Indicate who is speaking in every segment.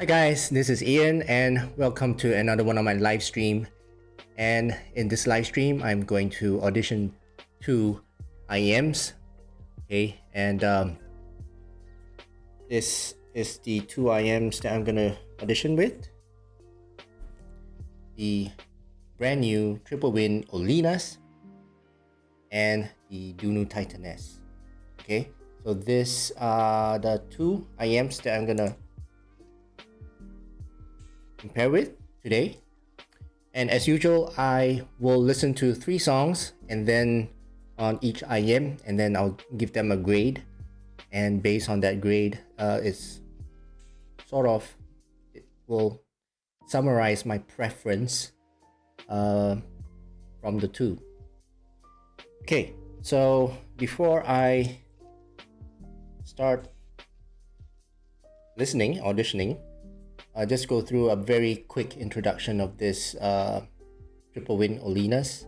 Speaker 1: Hi guys, this is Ian and welcome to another one of my live stream. And in this live stream, I'm going to audition two IEMs. Okay, and this is the two IEMs that I'm gonna audition with. The brand new triple win OLINAs and the Dunu Titaness. Okay, so this are the two IEMs that I'm gonna compare with today. And as usual, I will listen to 3 songs and then on each IEM, and then I'll give them a grade. And based on that grade, it will summarize my preference from the two. Okay, so before I start auditioning, just go through a very quick introduction of this triple win OLINAs.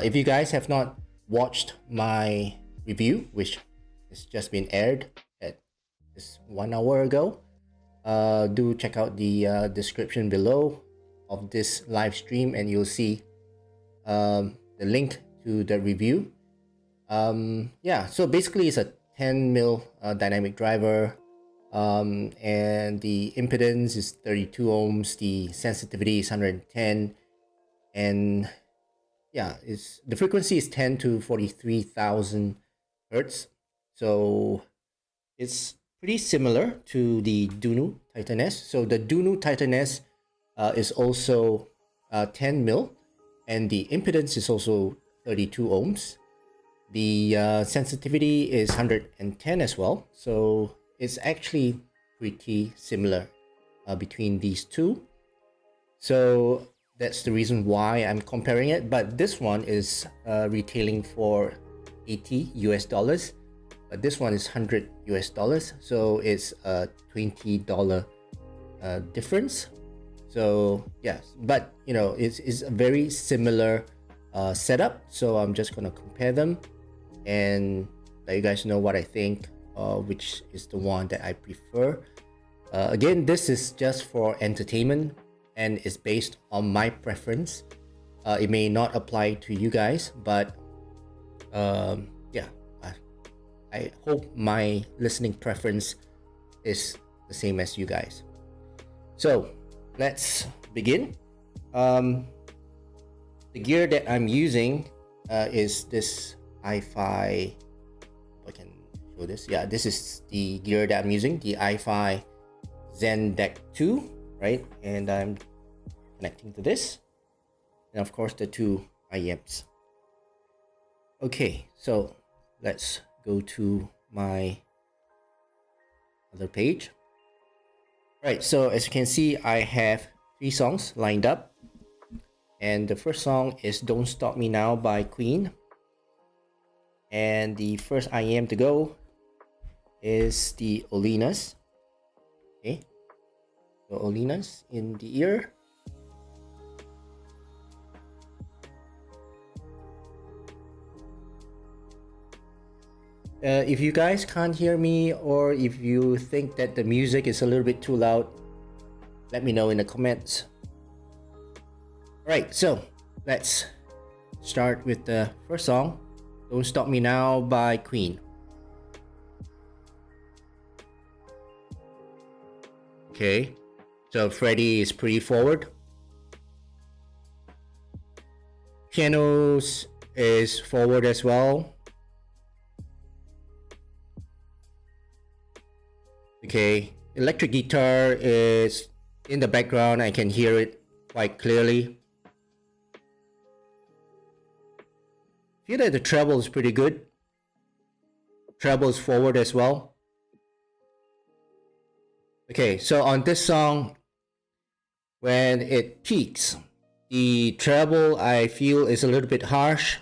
Speaker 1: If you guys have not watched my review, which has just been aired at just 1 hour ago, do check out the description below of this live stream and you'll see the link to the review. Yeah, so basically it's a 10 mil dynamic driver. And the impedance is 32 ohms, the sensitivity is 110, and yeah, the frequency is 10 to 43,000 hertz. So it's pretty similar to the Dunu Titaness. So the Dunu Titaness is also 10 mil, and the impedance is also 32 ohms. The sensitivity is 110 as well. So it's actually pretty similar between these two. So that's the reason why I'm comparing it. But this one is retailing for $80 US, but this one is $100 US. So it's a $20 difference. So yes, but you know, it's a very similar setup. So I'm just gonna compare them and let you guys know what I think. Which is the one that I prefer. Again, this is just for entertainment and is based on my preference. It may not apply to you guys, but yeah, I hope my listening preference is the same as you guys. So let's begin. The gear that I'm using is this i5. I can this. Yeah, this is the gear that I'm using, the i5 Zen Deck 2, right? And I'm connecting to this, and of course the two IEMs. Okay, so let's go to my other page. Right, so as you can see, I have 3 songs lined up, and the first song is Don't Stop Me Now by Queen, and the first IEM to go is the OLINAs. Okay, so OLINAs in the ear. If you guys can't hear me, or if you think that the music is a little bit too loud, let me know in the comments. Alright, so let's start with the first song, Don't Stop Me Now by Queen. Okay, so Freddie is pretty forward. Pianos is forward as well. Okay, electric guitar is in the background. I can hear it quite clearly. Feel that the treble is pretty good. Treble is forward as well. Okay, so on this song, when it peaks, the treble I feel is a little bit harsh.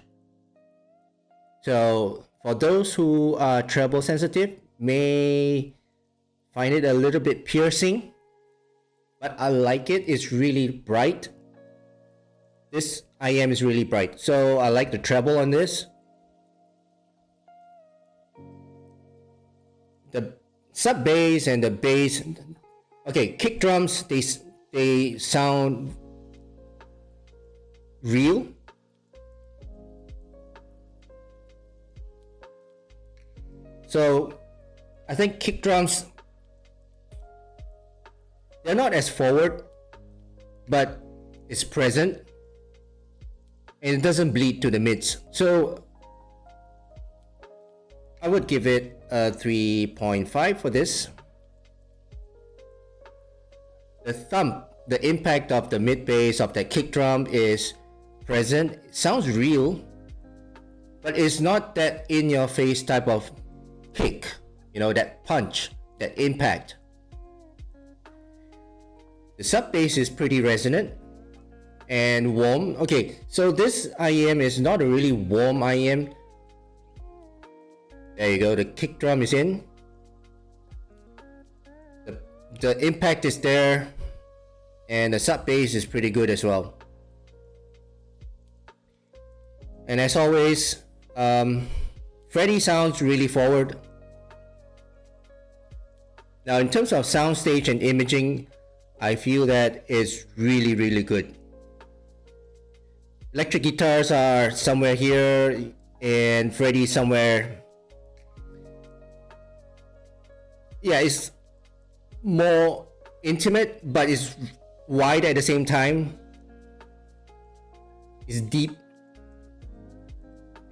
Speaker 1: So for those who are treble sensitive, may find it a little bit piercing, but I like it. It's really bright. This IEM is really bright, so I like the treble on this. The sub bass and the bass Okay, kick drums, they sound real. So I think kick drums, they're not as forward, but it's present and it doesn't bleed to the mids. So I would give it a 3.5 for this. The thump, the impact of the mid bass of the kick drum is present. It sounds real, but it's not that in your face type of kick, you know, that punch, that impact. The sub bass is pretty resonant and warm. Okay, so this IEM is not a really warm IEM. There you go, the kick drum is in. The impact is there, and the sub bass is pretty good as well. And as always, Freddie sounds really forward. Now in terms of soundstage and imaging, I feel that it's really, really good. Electric guitars are somewhere here, and Freddie somewhere. Yeah, it's more intimate, but it's wide at the same time. It's deep,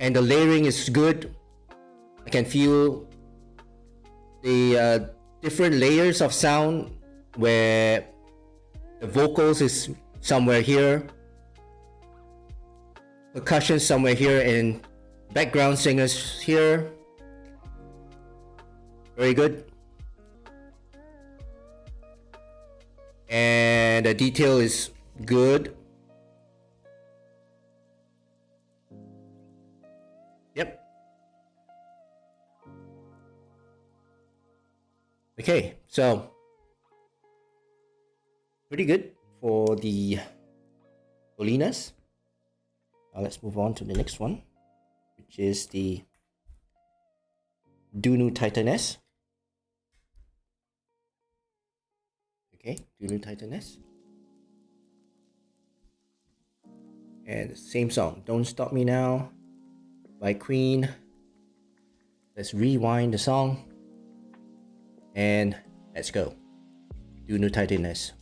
Speaker 1: and the layering is good. I can feel the different layers of sound, where the vocals is somewhere here, percussion somewhere here, and background singers here. Very good. And the detail is good. Yep. Okay, so pretty good for the OLINAs. Now let's move on to the next one, which is the Dunu Titaness. Okay, Dunu Titaness. And the same song, Don't Stop Me Now by Queen. Let's rewind the song and let's go. Dunu Titaness.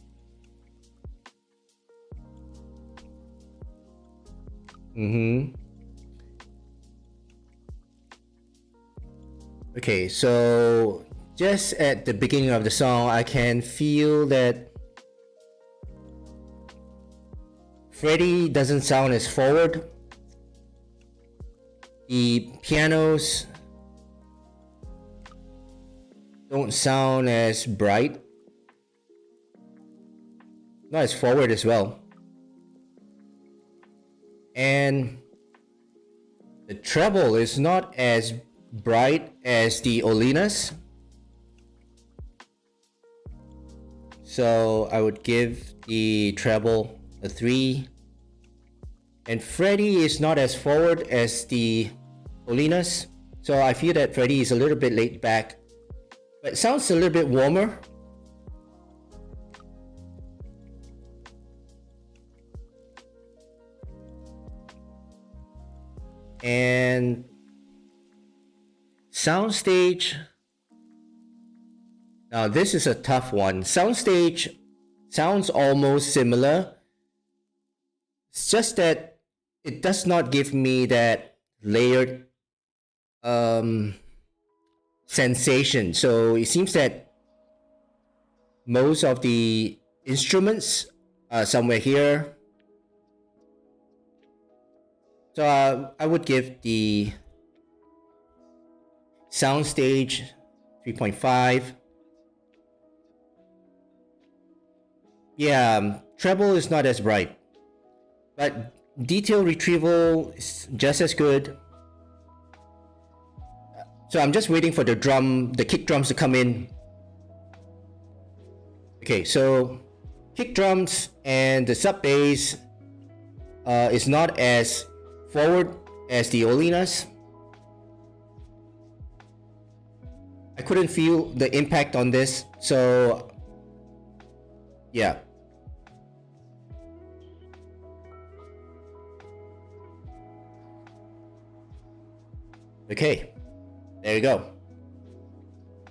Speaker 1: Okay, so just at the beginning of the song, I can feel that Freddie doesn't sound as forward. The pianos don't sound as bright, not as forward as well. And the treble is not as bright as the OLINAs. So I would give the treble a 3. And Freddie is not as forward as the OLINAs. So I feel that Freddie is a little bit laid back, but it sounds a little bit warmer. And soundstage. Now this is a tough one. Soundstage sounds almost similar. It's just that it does not give me that layered sensation. So it seems that most of the instruments are somewhere here. So I would give the soundstage 3.5. Yeah, treble is not as bright, but detail retrieval is just as good. So I'm just waiting for the kick drums to come in. Okay, so kick drums and the sub bass is not as forward as the OLINAs. I couldn't feel the impact on this, so Yeah. Okay, there you go.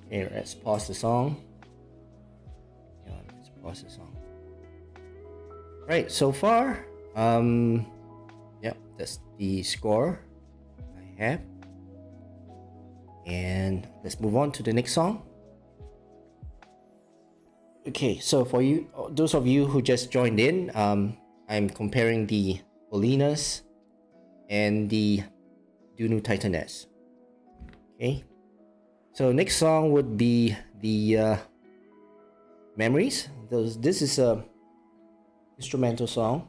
Speaker 1: Okay, let's pause the song. Yeah, let's pause the song. Right, so far, yeah, that's the score I have. And let's move on to the next song. Okay, so for you, those of you who just joined in, I'm comparing the OLINAs and the Dunu Titaness. Okay, so next song would be the Memories. This is a instrumental song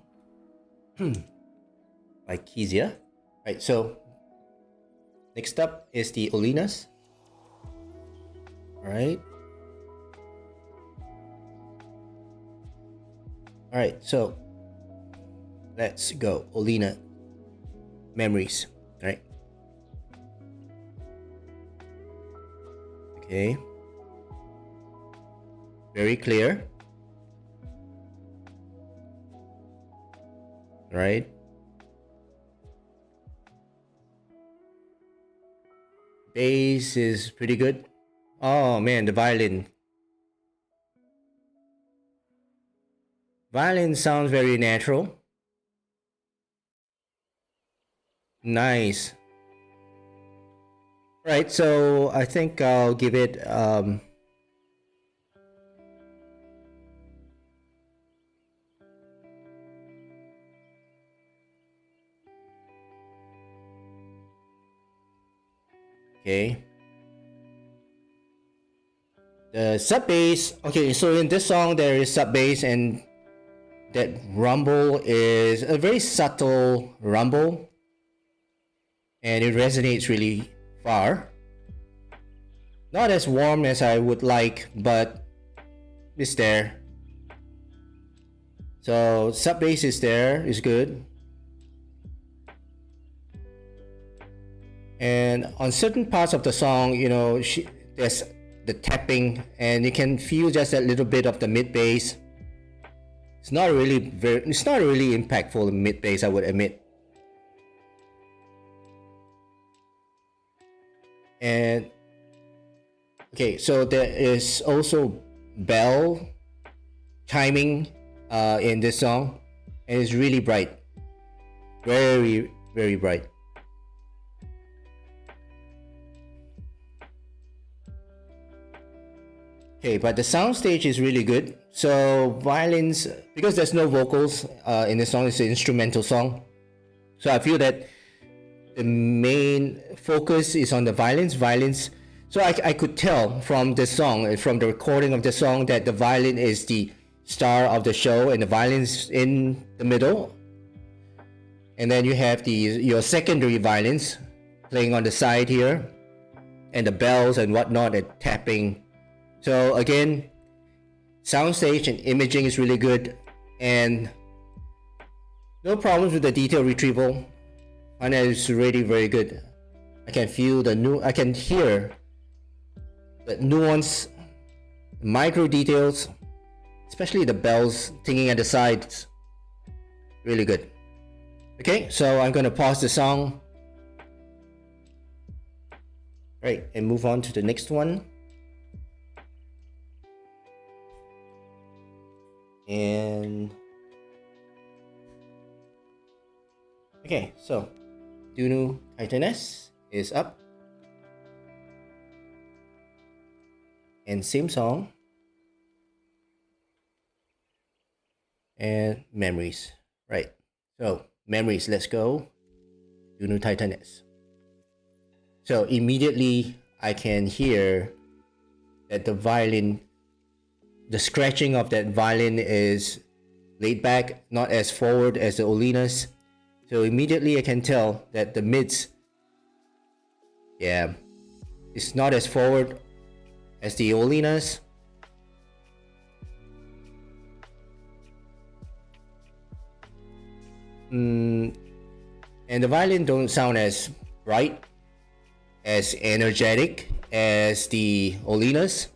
Speaker 1: by Kezia. Right, so next up is the OLINAs. Alright. Alright, so let's go. OLINA Memories. Right. Okay. Very clear. Right. Bass is pretty good. Oh man, the violin. Violin sounds very natural. Nice. Right, so I think I'll give it okay. The sub bass. Okay, so in this song there is sub bass, and that rumble is a very subtle rumble, and it resonates really far. Not as warm as I would like, but it's there. So sub bass is there, is good. And on certain parts of the song, you know, there's the tapping, and you can feel just a little bit of the mid bass. It's not really impactful in mid bass, I would admit. And okay, so there is also bell chiming in this song, and it's really bright, very very bright. Okay, but the soundstage is really good. So violins, because there's no vocals in the song, it's an instrumental song. So I feel that the main focus is on the violins. So I could tell from the song, from the recording of the song, that the violin is the star of the show, and the violin's in the middle. And then you have your secondary violins playing on the side here, and the bells and whatnot, and tapping. So again, soundstage and imaging is really good, and no problems with the detail retrieval. And it's really very good. I can feel I can hear the nuance, micro details, especially the bells tinging at the sides. Really good. Okay, so I'm gonna pause the song. Right, and move on to the next one. And okay, so Dunu Titaness is up, and same song, and Memories. Right, so Memories, let's go. Dunu Titaness. So immediately I can hear that the scratching of that violin is laid back, not as forward as the OLINAs. So immediately I can tell that the mids, yeah, it's not as forward as the OLINAs. And the violin don't sound as bright, as energetic as the OLINAs.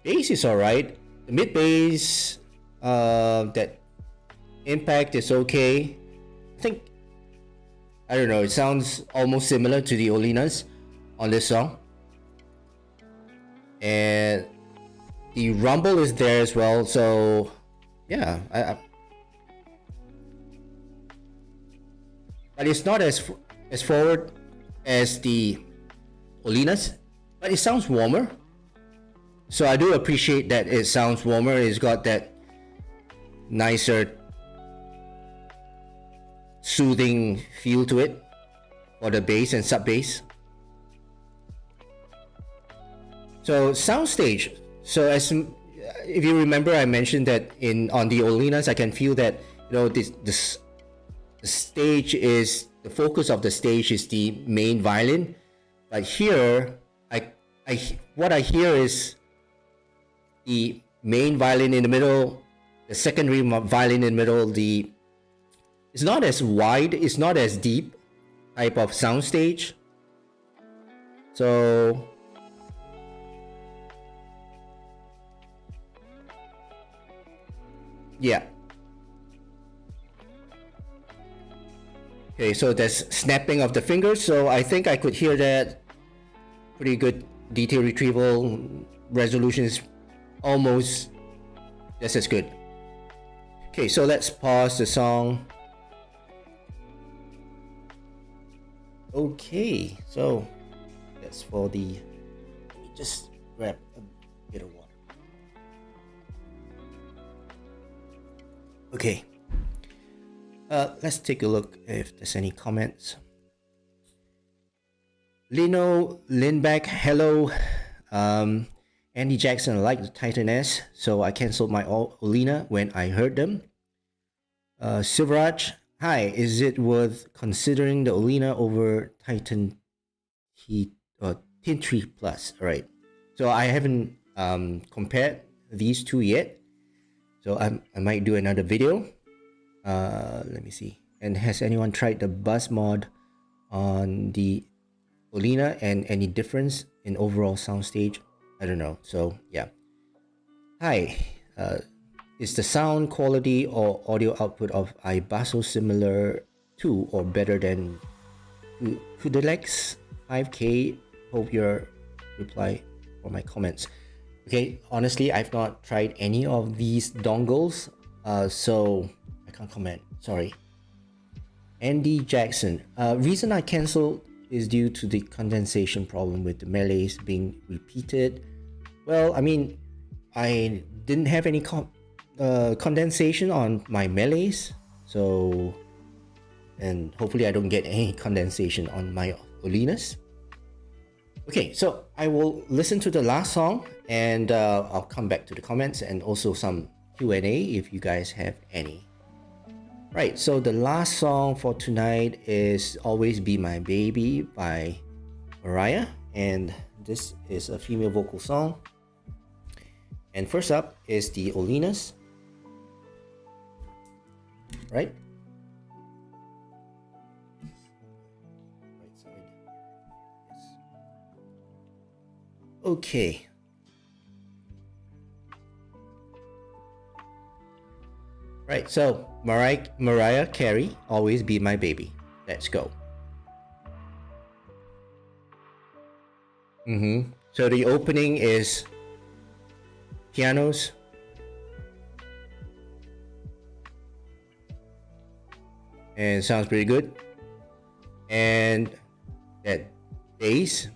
Speaker 1: Bass is alright. The mid bass, that impact is okay. I think, I don't know, it sounds almost similar to the OLINAs on this song. And the rumble is there as well, so yeah, but it's not as forward as the OLINAs, but it sounds warmer. So I do appreciate that it sounds warmer. It's got that nicer, soothing feel to it for the bass and sub bass. So soundstage. So as if you remember, I mentioned that on the OLINAs, I can feel that this the stage is the focus of the stage is the main violin, but here what I hear is the main violin in the middle, the secondary violin in the middle. It's not as wide, it's not as deep type of soundstage. So yeah. Okay, so there's snapping of the fingers, so I think I could hear that. Pretty good detail retrieval. Resolution is almost just as good. Okay, so let's pause the song. Okay, so that's for the. Let me just grab a bit of water. Okay. Let's take a look if there's any comments. Lino Lindbeck, hello. Andy Jackson, I like the Titan S, so I cancelled my OLINA when I heard them. Sivraj, hi. Is it worth considering the OLINA over Titan Tin 3 Plus? All right. So I haven't compared these two yet. So I might do another video. Let me see. And has anyone tried the bus mod on the OLINA and any difference in overall soundstage? I don't know. So yeah. Hi. Is the sound quality or audio output of iBasso similar to or better than Kudelex 5K? Hope your reply for my comments. Okay, honestly, I've not tried any of these dongles, so I can't comment. Sorry. Andy Jackson. Reason I cancelled is due to the condensation problem with the melees being repeated. Well, I mean, I didn't have any condensation on my melees, so, and hopefully I don't get any condensation on my OLINAs. Okay, so I will listen to the last song and I'll come back to the comments and also some Q&A if you guys have any. Right, so the last song for tonight is Always Be My Baby by Mariah, and this is a female vocal song. And first up is the OLINAs, right? Right side. Yes. Okay. Right, so Mariah Carey, Always Be My Baby. Let's go. So the opening is pianos. And sounds pretty good. And that bass.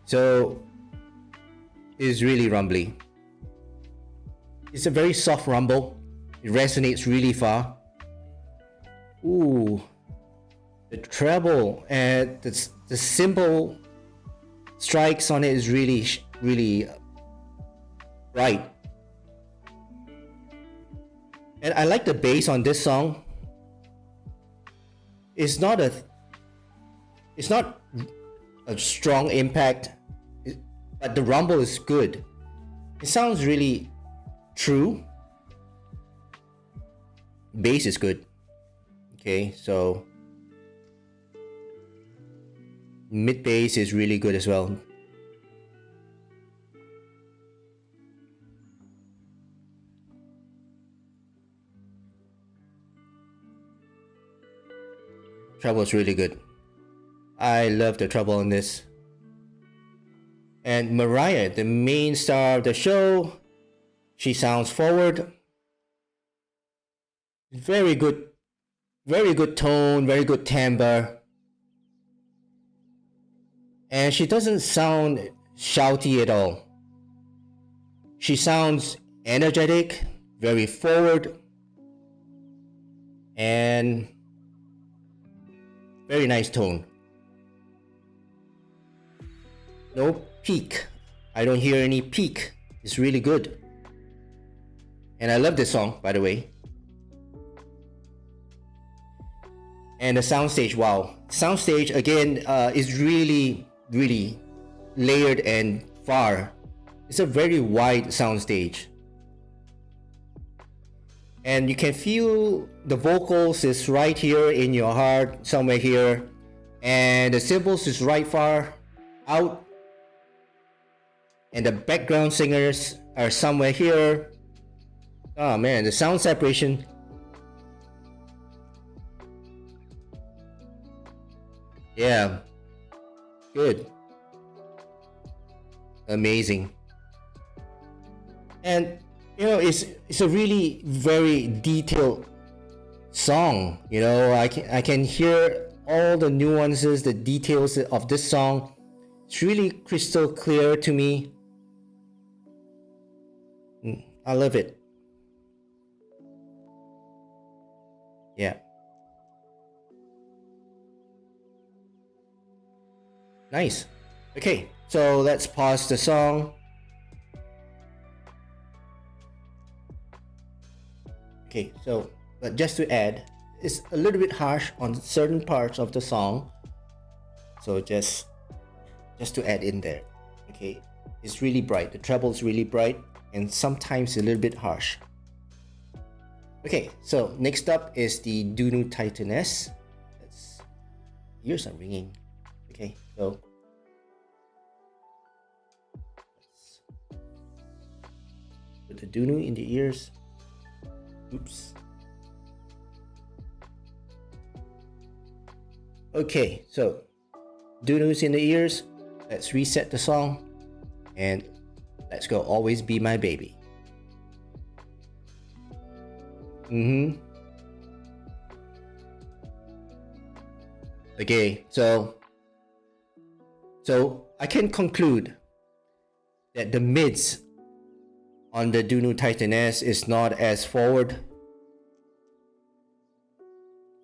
Speaker 1: So is really rumbly. It's a very soft rumble. It resonates really far. Ooh, the treble and the cymbal strikes on it is really bright. And I like the bass on this song. It's not a strong impact, but the rumble is good. It sounds really true. Bass is good. Okay, so mid bass is really good as well. treble is really good. I love the treble in this. And Mariah, the main star of the show, she sounds forward. Very good tone, very good timbre. And she doesn't sound shouty at all. She sounds energetic, very forward, and very nice tone. No peak. I don't hear any peak. It's really good. And I love this song, by the way. And the soundstage, wow. Soundstage, again, is really layered and far. It's a very wide soundstage. And you can feel the vocals is right here in your heart, somewhere here. And the cymbals is right far out. And the background singers are somewhere here. Oh man, the sound separation. Yeah, good. Amazing. And you know, it's a really very detailed song. You know, I can hear all the nuances, the details of this song. It's really crystal clear to me. I love it. Yeah. Nice. Okay, so let's pause the song. Okay, so but just to add, it's a little bit harsh on certain parts of the song. So just to add in there. Okay, it's really bright. The treble is really bright and sometimes a little bit harsh. Okay, so next up is the Dunu Titaness. Ears are ringing. Okay, so let's put the Dunu in the ears. Oops. Okay, so Dunu's in the ears. Let's reset the song and let's go Always Be My Baby. Okay, so I can conclude that the mids on the Dunu Titaness is not as forward.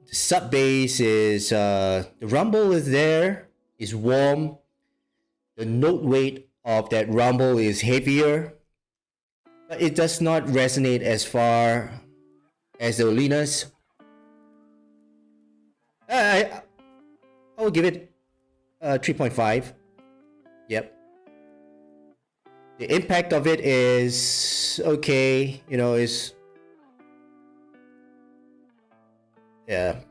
Speaker 1: The sub bass is the rumble is there, is warm. The note weight of that rumble is heavier, but it does not resonate as far as the OLINA's. I will give it 3.5. Yep. The impact of it is okay, you know, is yeah.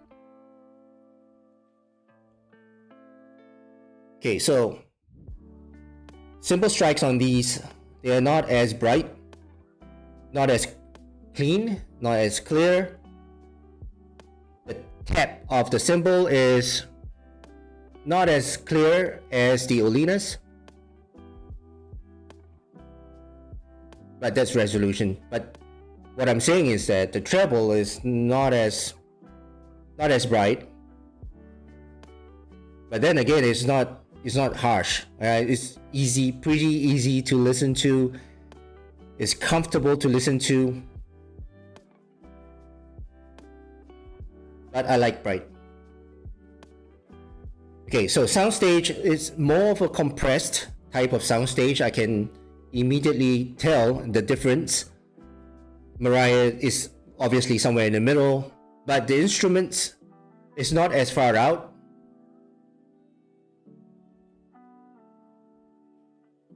Speaker 1: Okay, so cymbal strikes on these, they are not as bright, not as clean, not as clear. The tap of the cymbal is not as clear as the OLINA's. But that's resolution. But what I'm saying is that the treble is not as bright. But then again, it's not harsh. It's easy, pretty easy to listen to. It's comfortable to listen to. But I like bright. Okay, so soundstage is more of a compressed type of soundstage. I can immediately tell the difference. Mariah is obviously somewhere in the middle, but the instruments is not as far out.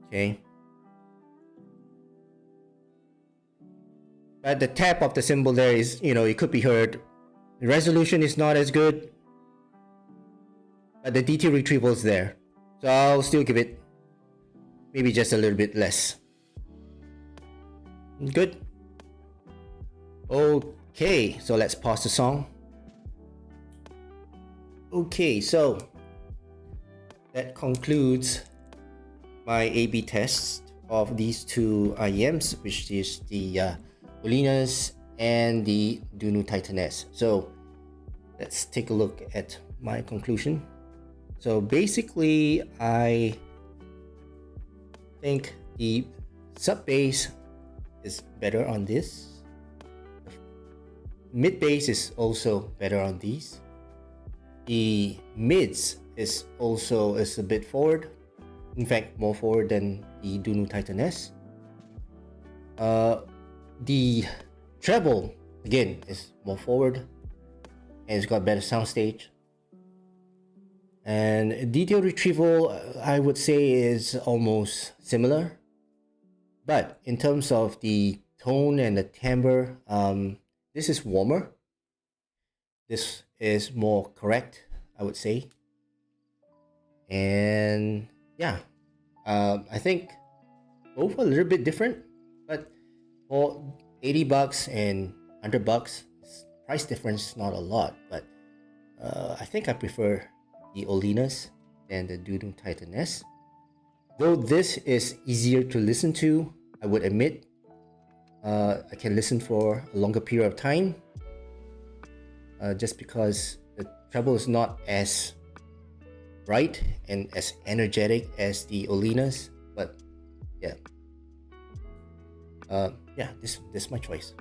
Speaker 1: Okay. But the tap of the cymbal there is, you know, it could be heard. The resolution is not as good, but the DT retrieval is there. So I'll still give it maybe just a little bit less. Good. Okay, so let's pause the song. Okay, so that concludes my A/B test of these two IEMs, which is the OLINAs and the Dunu Titaness. So let's take a look at my conclusion. So basically, I think the sub bass is better on this. Mid bass is also better on these. The mids is also a bit forward. In fact, more forward than the Dunu Titaness. The treble again is more forward, and it's got better soundstage. And detail retrieval, I would say, is almost similar. But in terms of the tone and the timbre, this is warmer. This is more correct, I would say. And yeah, I think both are a little bit different, but for $80 and $100, price difference not a lot. But I think I prefer the OLINAs than the Dunu Titaness. Though this is easier to listen to, I would admit, I can listen for a longer period of time, just because the treble is not as bright and as energetic as the OLINAs. But yeah, this is my choice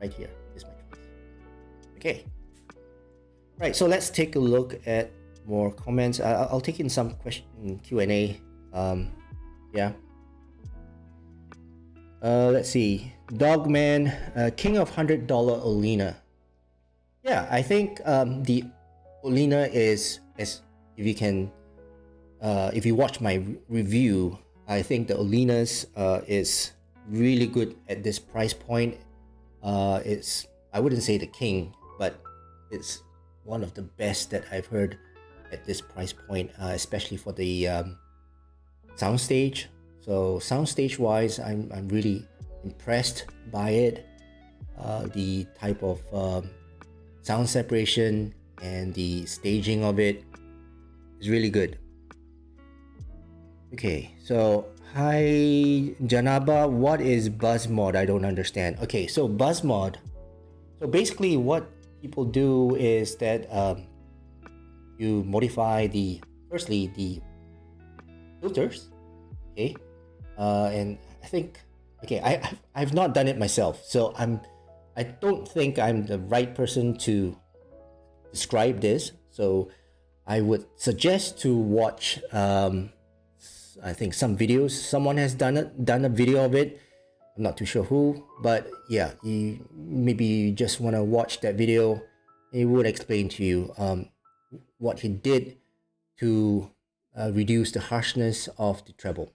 Speaker 1: right here. This is my choice. Okay, right. So let's take a look at more comments. I'll take in some question Q&A. Yeah. Let's see. Dogman, King of $100 OLINA. Yeah, I think the OLINA is, as if you can, if you watch my review, I think the OLINAs is really good at this price point. It's, I wouldn't say the king, but it's one of the best that I've heard at this price point, especially for the soundstage. So soundstage wise, I'm really impressed by it. The type of sound separation and the staging of it is really good. Okay, so hi Janaba, what is buzz mod? I don't understand. Okay, so buzz mod. So basically what people do is that you modify firstly the filters, okay, and I think, okay, I've not done it myself, so I don't think I'm the right person to describe this. So I would suggest to watch I think some videos. Someone has done a video of it. I'm not too sure who, but yeah, you maybe just want to watch that video. It would explain to you what he did to reduce the harshness of the treble.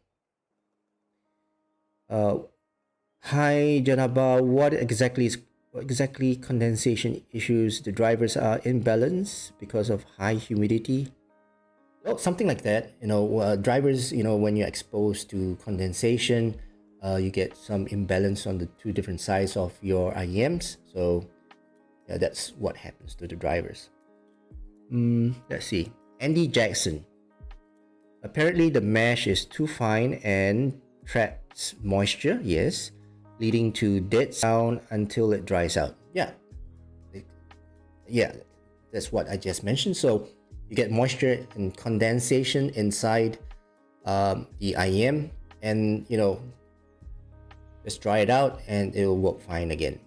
Speaker 1: Hi Janaba, what exactly condensation issues? The drivers are imbalanced because of high humidity. Well, something like that. Drivers, when you're exposed to condensation, you get some imbalance on the two different sides of your IEMs. So yeah, that's what happens to the drivers. Let's see. Andy Jackson. Apparently the mesh is too fine and traps moisture, yes, leading to dead sound until it dries out. Yeah, that's what I just mentioned. So you get moisture and condensation inside the IEM, and just dry it out and it will work fine again.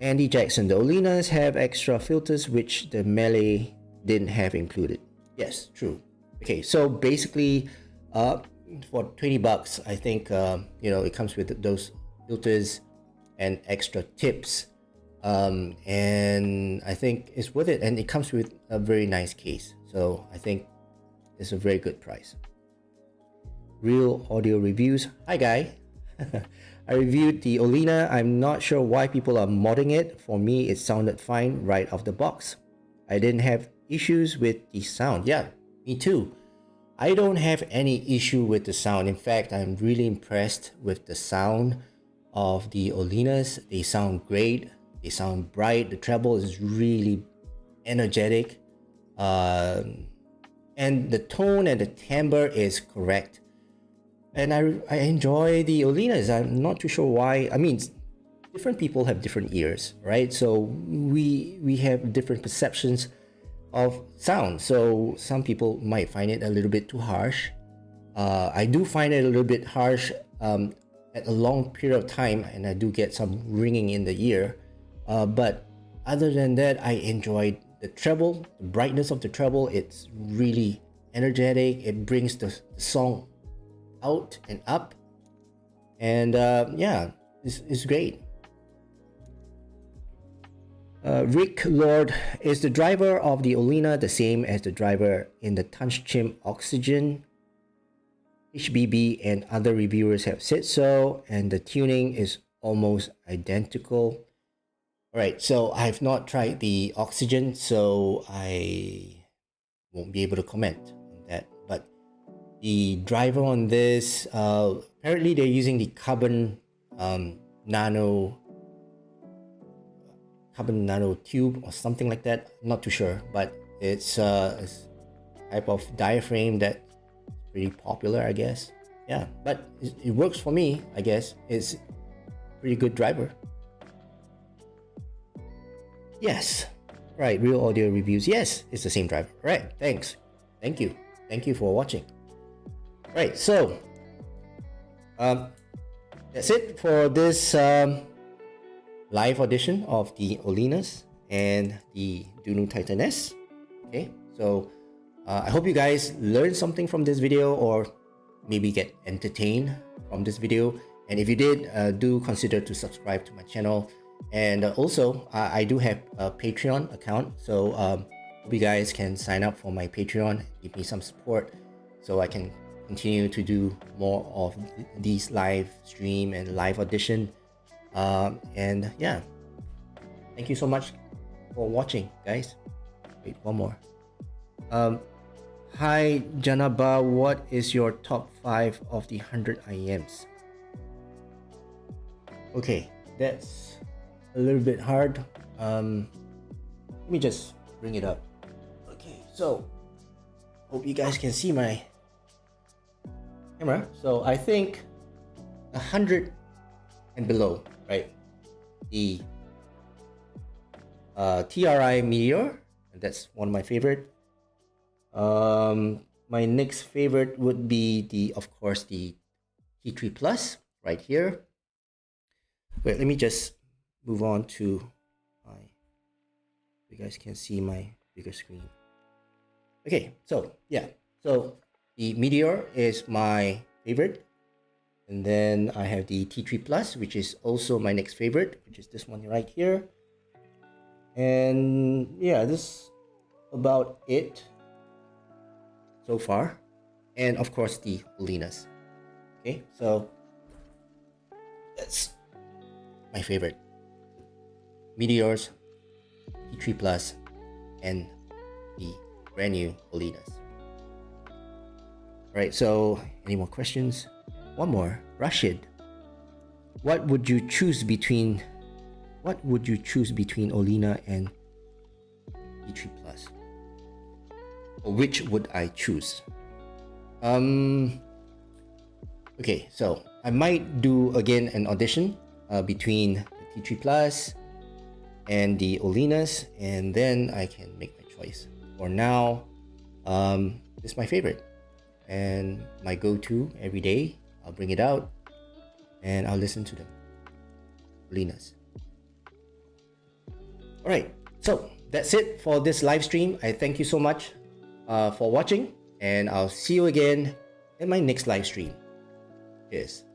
Speaker 1: Andy Jackson, the OLINAs have extra filters which the Melee didn't have included. Yes, true. Okay, so basically for $20, I think it comes with those filters and extra tips, and I think it's worth it, and it comes with a very nice case. So I think it's a very good price. Real audio reviews. Hi guy. I reviewed the OLINA. I'm not sure why people are modding it. For me, it sounded fine right off the box. I didn't have issues with the sound. Yeah, me too. I don't have any issue with the sound. In fact, I'm really impressed with the sound of the OLINAs. They sound great. They sound bright. The treble is really energetic. And the tone and the timbre is correct. And I enjoy the OLINAs. I'm not too sure why. I mean, different people have different ears, right? So we have different perceptions of sound. So some people might find it a little bit too harsh. I do find it a little bit harsh at a long period of time, and I do get some ringing in the ear. But other than that, I enjoyed the treble, the brightness of the treble. It's really energetic. It brings the song out and up, and yeah, it's great. Rick Lord, is the driver of the OLINA the same as the driver in the Tanchim Oxygen? HBB and other reviewers have said so, and the tuning is almost identical. All right, so I've not tried the Oxygen, so I won't be able to comment on that. But the driver on this, apparently they're using the carbon nano tube or something like that. Not too sure, but it's a type of diaphragm that's pretty popular, I guess. Yeah, but it works for me, I guess. It's a pretty good driver. Yes, right, Real Audio Reviews. Yes, it's the same driver. Right, thanks. Thank you for watching. Right, so that's it for this live audition of the OLINAs and the Dunu Titan S. Okay, so I hope you guys learned something from this video, or maybe get entertained from this video. And if you did, do consider to subscribe to my channel. And also, I do have a Patreon account, so hope you guys can sign up for my Patreon, give me some support, so I can continue to do more of these live stream and live audition. And yeah, thank you so much for watching, guys. Wait, one more. Hi Janaba, what is your top 5 of the 100 IEMs? Okay, that's a little bit hard. Let me just bring it up. Okay, so hope you guys can see my camera. So I think 100 and below, right? The TRI Meteor, that's one of my favorite. My next favorite would be of course the T3 Plus right here. Wait, let me just move on to you guys can see my bigger screen. Okay, so yeah, so the Meteor is my favorite, and then I have the T3 Plus, which is also my next favorite, which is this one right here. And yeah, this is about it so far. And of course the OLINAs. Okay, so that's my favorite: Meteors, T3 Plus, and the brand new OLINAs. Right, so any more questions? One more. Rashid, what would you choose between OLINA and T3 Plus? Or which would I choose? Okay, so I might do again an audition between the T3 Plus and the OLINAs, and then I can make my choice. For now, this is my favorite and my go-to every day. I'll bring it out and I'll listen to them. OLINAs. Alright, so that's it for this live stream. I thank you so much for watching, and I'll see you again in my next live stream. Cheers.